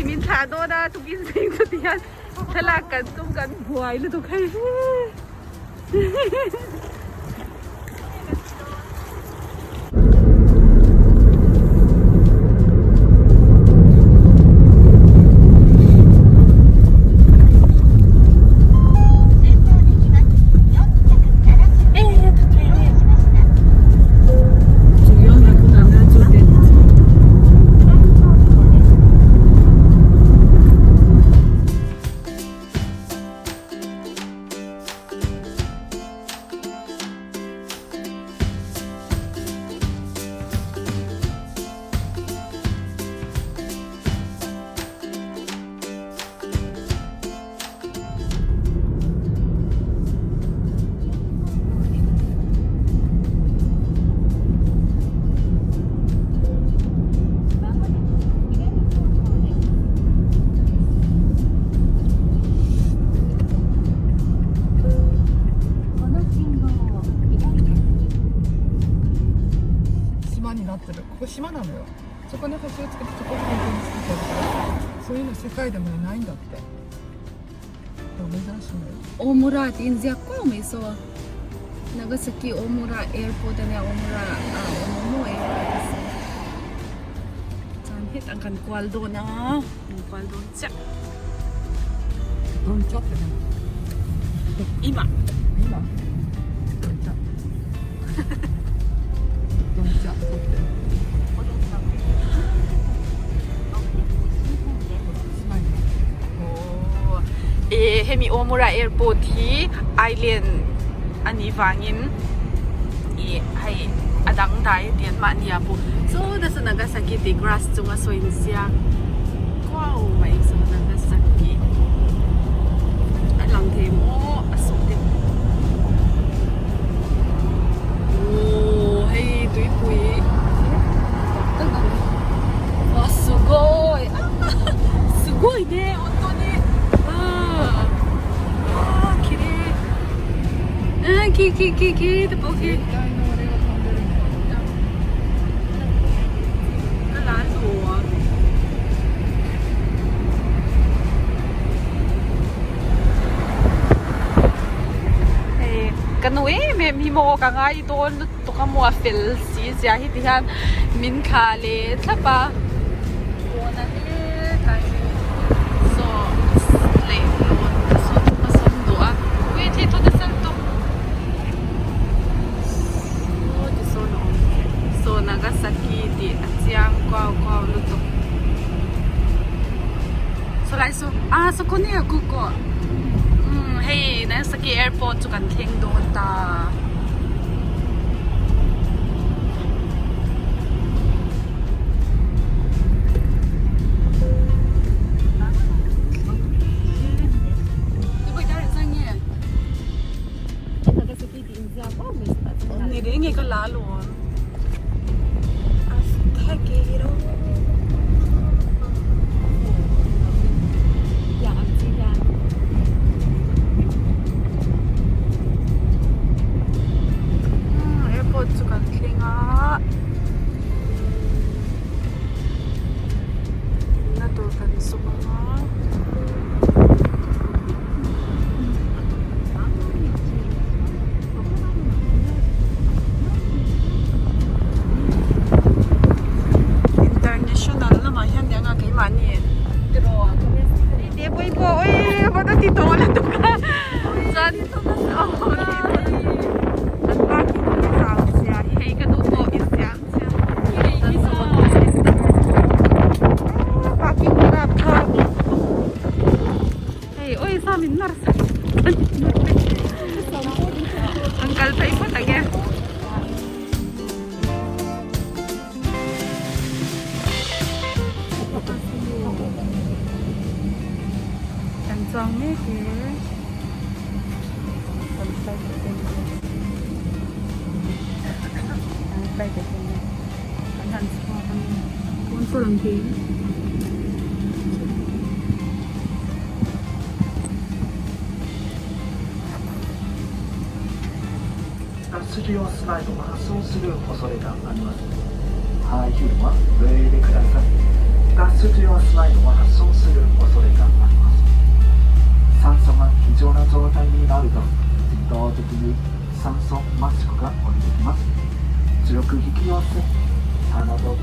min sa do na tukin sing to tiyan talakan tum kan buhay lu to kayここ島なのよ。そこに橋をつけてそこに本当に作ってるからそういうの世界でもないんだって。珍しいのよ。大村って言うんじゃこうみそ長崎大村エアポートね大村mo airport jan hit ang kan kwaldo na ang kwaldo siya Don't chop it. 今 Don't chop. Don't chop. Hemi Omura Airport hi island ani wangin hai adang dai tian ma nia pu so da sa Nagasaki ti grass chunga soin sia wow mai so Nagasaki alang the mo asute oh hey tui pui wa sugoi sugoi ne hontoniきって僕絶対の俺が飛んでるんだよ。ร้านหัวกันนุ้ยมีโมกังไงตัวตุกมัวฟิลสีเสียที่ที่ฮันมินคาเลใช่ปะตัวนั้นเนี่ยใครโซ่เล็กโลนโซ่ผสมตัววิธีทุกอย่างNagasaki di Atiang kwao luto. So like so so ko niya kuko. Hey, Nagasaki airport to kan thing doon ta. Diba dahil sa niya? Nagasaki di India ko, Mr. Hindi nga ka lalo. Angkal pa ipa lagi. Kencangnya here. Sampai ke sini. Kanan semua kan. Konsul nanti. 脱出用スライドが発送する恐れがあります。排除は上でください。脱脱出用スライドが発送する恐れがあります。酸素が非常な状態になると自動的に酸素マスクが降りてきます。強く引き寄せ鼻と口